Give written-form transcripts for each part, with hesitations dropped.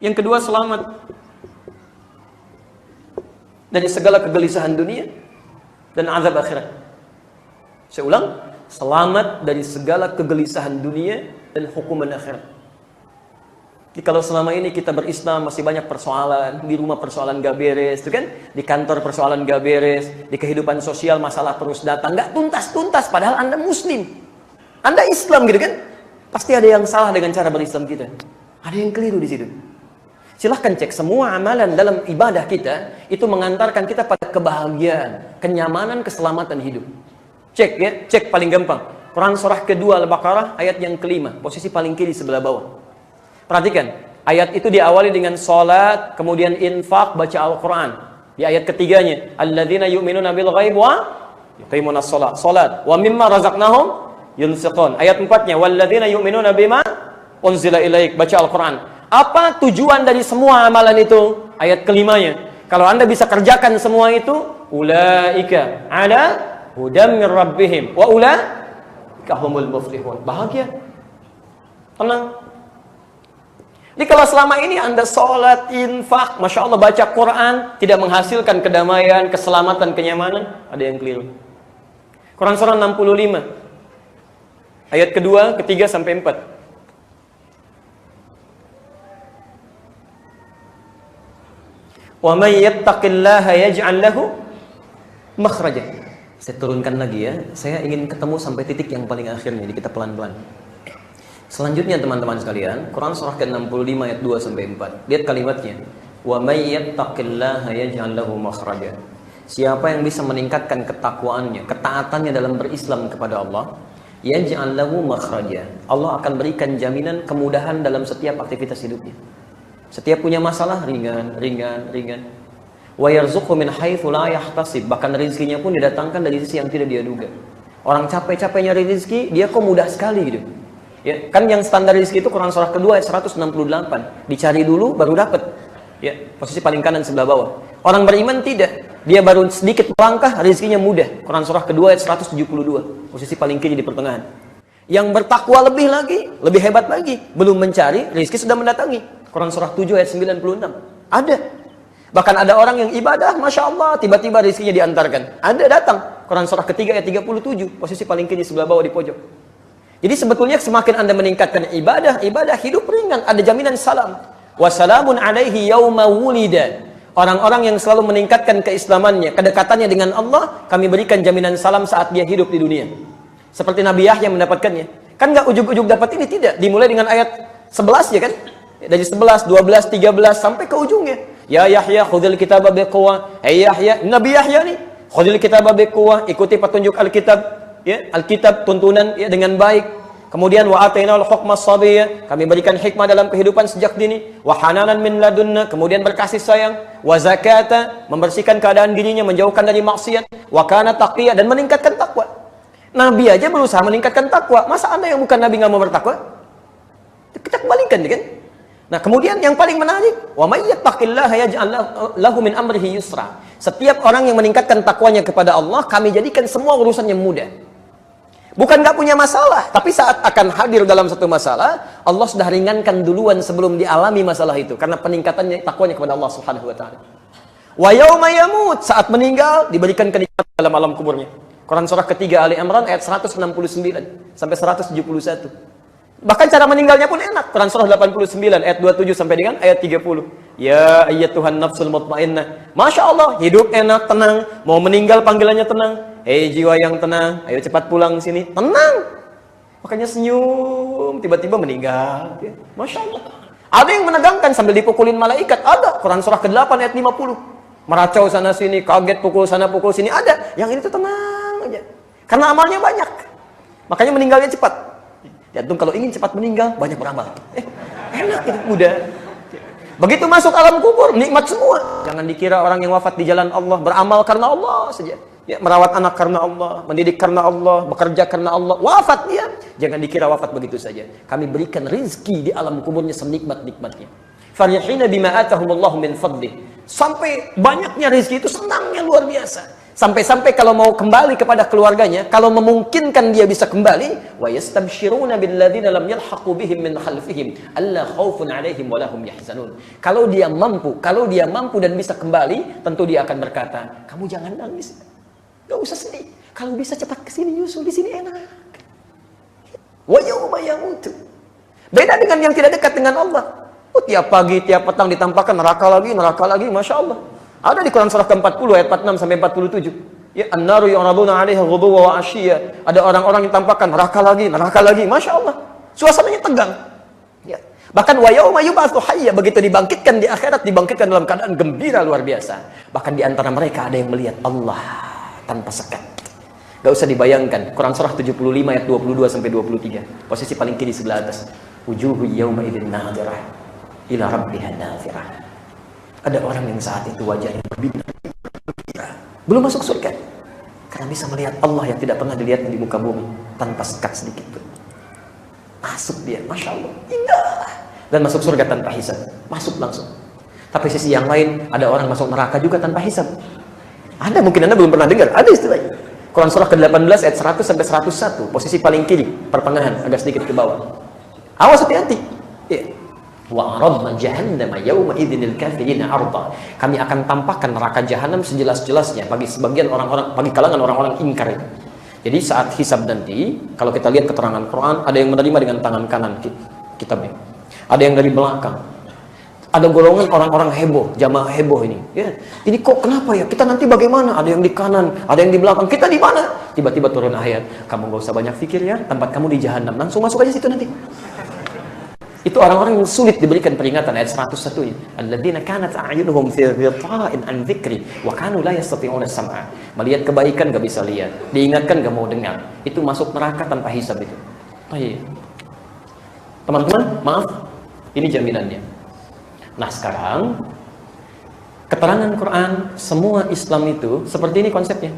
Yang kedua, selamat dari segala kegelisahan dunia dan azab akhirat. Saya ulang, selamat dari segala kegelisahan dunia dan hukuman akhirat. Jadi kalau selama ini kita berislam masih banyak persoalan, di rumah persoalan gak beres, itu kan? Di kantor persoalan gak beres, di kehidupan sosial masalah terus datang, gak tuntas-tuntas, padahal Anda Muslim, Anda Islam gitu kan? Pasti ada yang salah dengan cara berislam kita. Ada yang keliru di situ. Silahkan cek semua amalan dalam ibadah kita itu mengantarkan kita pada kebahagiaan, kenyamanan, keselamatan hidup. Cek ya, cek paling gampang. Quran surah kedua Al-Baqarah ayat yang kelima, posisi paling kiri sebelah bawah. Perhatikan, ayat itu diawali dengan salat, kemudian infak, baca Al-Quran. Di ayat ketiganya, alladzina yu'minuna bil ghaib wa yuqimunas shalah, salat, wa mimma razaqnahum yunfiqun. Ayat 4-nya, walladzina yu'minuna bima unzila ilaik, baca Al-Quran. Apa tujuan dari semua amalan itu? Ayat kelimanya, kalau Anda bisa kerjakan semua itu, ulaika ala hudam mir rabbihim wa ulaika humul muflihun. Bahagia, tenang. Jadi kalau selama ini Anda sholat, infak, Masya Allah, baca Quran, tidak menghasilkan kedamaian, keselamatan, kenyamanan, ada yang keliru. Quran surah 65, ayat kedua, ketiga, sampai 4. Wa may yattaqillaha yaj'al lahu makhraja. Saya turunkan lagi ya, saya ingin ketemu sampai titik yang paling akhirnya, jadi kita pelan-pelan. Selanjutnya teman-teman sekalian, Quran surah ke-65 ayat 2 sampai 4. Lihat kalimatnya. Wa may yattaqillaha yaj'al lahu makhraja. Siapa yang bisa meningkatkan ketakwaannya, ketaatannya dalam berislam kepada Allah, yaj'al lahu makhraja. Allah akan berikan jaminan kemudahan dalam setiap aktivitas hidupnya. Setiap punya masalah ringan. Wa yarzuqhu min haitsu la yahtasib. Bahkan rezekinya pun didatangkan dari sisi yang tidak dia duga. Orang capek-capek nyari rezeki, dia kok mudah sekali gitu. Ya, kan yang standar rezeki itu Quran surah kedua ayat 168. Dicari dulu baru dapat. Ya, posisi paling kanan sebelah bawah. Orang beriman tidak. Dia baru sedikit melangkah, rezekinya mudah. Quran surah kedua ayat 172. Posisi paling kiri di pertengahan. Yang bertakwa lebih lagi, lebih hebat lagi. Belum mencari, rezeki sudah mendatangi. Quran surah 7 ayat 96. Ada. Bahkan ada orang yang ibadah, Masya Allah, tiba-tiba rezekinya diantarkan. Ada datang. Quran surah ketiga ayat 37. Posisi paling kiri sebelah bawah di pojok. Jadi sebetulnya semakin Anda meningkatkan ibadah hidup ringan, ada jaminan salam. Wassalamun alaihi yauma wulida. Orang-orang yang selalu meningkatkan keislamannya, kedekatannya dengan Allah, kami berikan jaminan salam saat dia hidup di dunia. Seperti Nabi Yahya mendapatkannya. Kan nggak ujug-ujug dapat ini, tidak. Dimulai dengan ayat 11 ya kan? Dari 11, 12, 13 sampai ke ujungnya. Ya Yahya, khudhil kitaba biquwwah. Hey Yahya, Nabi Yahya nih, khudhil kitaba biquwwah, ikuti petunjuk Alkitab. Ya, Alkitab tuntunan ya dengan baik. Kemudian wa atainal hukma sabiyya, kami berikan hikmah dalam kehidupan sejak dini. Wa hananan min ladunna, kemudian berkasih sayang. Wa zakata, membersihkan keadaan dirinya, menjauhkan dari maksiat. Wa kana taqiyya, dan meningkatkan takwa. Nabi aja berusaha meningkatkan takwa. Masa Anda yang bukan Nabi nggak mau bertakwa? Kita kembalikan kan? Nah, kemudian yang paling menarik, wa may yattaqillaha yaj'al lahu min amrihi yusra. Setiap orang yang meningkatkan takwanya kepada Allah, kami jadikan semua urusannya mudah. Bukan nggak punya masalah, tapi saat akan hadir dalam satu masalah, Allah sudah ringankan duluan sebelum dialami masalah itu, karena peningkatannya takwanya kepada Allah Subhanahu wa taala. Wa yauma yamut, saat meninggal diberikan kenikmatan dalam alam kuburnya. Quran surah ketiga Ali Imran ayat 169 sampai 171. Bahkan cara meninggalnya pun enak. Quran surah 89 ayat 27 sampai dengan ayat 30. Ya ayyatuhan nafsul mutmainnah. Masya Allah, hidup enak, tenang. Mau meninggal panggilannya tenang. Hei jiwa yang tenang, ayo cepat pulang sini. Tenang. Makanya senyum, tiba-tiba meninggal. Ya. Masya Allah. Ada yang menegangkan sambil dipukulin malaikat. Ada. Quran surah ke-8 ayat 50. Meracau sana sini, kaget pukul sana pukul sini. Ada. Yang ini tuh tenang aja. Karena amalnya banyak. Makanya meninggalnya cepat. Jantung kalau ingin cepat meninggal, banyak beramal. Enak itu, mudah. Begitu masuk alam kubur, nikmat semua. Jangan dikira orang yang wafat di jalan Allah, beramal karena Allah saja. Ya, merawat anak karena Allah, mendidik karena Allah, bekerja karena Allah, wafat dia. Jangan dikira wafat begitu saja. Kami berikan rizki di alam kuburnya senikmat-nikmatnya. Farihina bima atahumullahu min fadlih. Sampai banyaknya rizki itu senangnya luar biasa. Sampai-sampai kalau mau kembali kepada keluarganya, kalau memungkinkan dia bisa kembali, wa yastabshiruna billadzina lam yalhaqu bihim min khalfihim alla khaufun 'alaihim wa lahum yahzanun. Kalau dia mampu dan bisa kembali, tentu dia akan berkata, "Kamu jangan nangis. Enggak usah sedih. Kalau bisa cepat ke sini, nyusul di sini enak." Wa yauma yamutu. Beda dengan yang tidak dekat dengan Allah. Oh, tiap pagi, tiap petang ditampakkan neraka lagi, Masya Allah. Ada di Quran surah ke-40 ayat 46 sampai 47. Ya, an-naru yu'raduna 'alaiha ghuduwwan wa 'ashiyya. Ada orang-orang yang tampakkan neraka lagi, Masya Allah. Suasananya tegang. Ya. Bahkan wa yauma yub'atsu hayya, begitu dibangkitkan di akhirat, dibangkitkan dalam keadaan gembira luar biasa. Bahkan di antara mereka ada yang melihat Allah tanpa sekat. Gak usah dibayangkan. Quran surah 75 ayat 22 sampai 23. Posisi paling kiri sebelah atas. Wujuhu yawma idzin nadhirah ila rabbiha nadhirah. Ada orang yang saat itu wajahnya berbinar, belum masuk surga, karena bisa melihat Allah yang tidak pernah dilihat di muka bumi tanpa sekat sedikit pun. Masuk dia, Masya Allah, indah, dan masuk surga tanpa hisab, masuk langsung. Tapi sisi yang lain, ada orang masuk neraka juga tanpa hisab. Ada, mungkin Anda belum pernah dengar, ada istilahnya. Quran surah ke-18 ayat 100 sampai 101, posisi paling kiri, pertengahan, agak sedikit ke bawah. Awas, hati-hati. Ya. Wa aradna jahannama yawma idzin lil kafirina 'arda. Kami akan tampakkan neraka jahanam sejelas-jelasnya bagi sebagian orang-orang, bagi kalangan orang-orang ingkar itu. Jadi saat hisab nanti, kalau kita lihat keterangan Quran, ada yang menerima dengan tangan kanan kitabnya. Ada yang dari belakang. Ada golongan orang-orang heboh, jamaah heboh ini. Ya, ini kok kenapa ya? Kita nanti bagaimana? Ada yang di kanan, ada yang di belakang. Kita di mana? Tiba-tiba turun ayat, kamu gak usah banyak pikir ya, tempat kamu di jahanam. Langsung masuk aja situ nanti. Itu orang-orang yang sulit diberikan peringatan, ayat 101-nya. Alladzina kanat a'yunuhum fi ghita'in an dzikri wa kanu la yastati'una sam'a. Melihat kebaikan gak bisa lihat, diingatkan gak mau dengar. Itu masuk neraka tanpa hisab itu. Baik. Teman-teman, maaf, ini jaminannya. Nah, sekarang keterangan Quran, semua Islam itu seperti ini konsepnya.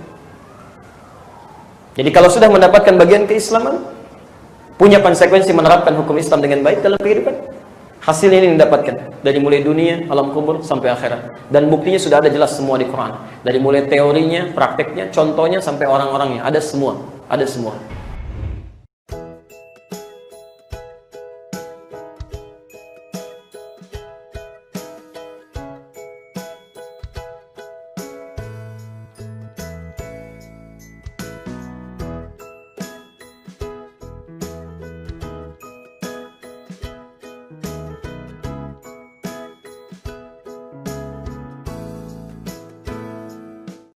Jadi kalau sudah mendapatkan bagian keislaman, punya konsekuensi menerapkan hukum Islam dengan baik dalam kehidupan, hasil ini didapatkan dari mulai dunia, alam kubur sampai akhirat. Dan buktinya sudah ada jelas semua di Quran. Dari mulai teorinya, prakteknya, contohnya sampai orang-orangnya, ada semua,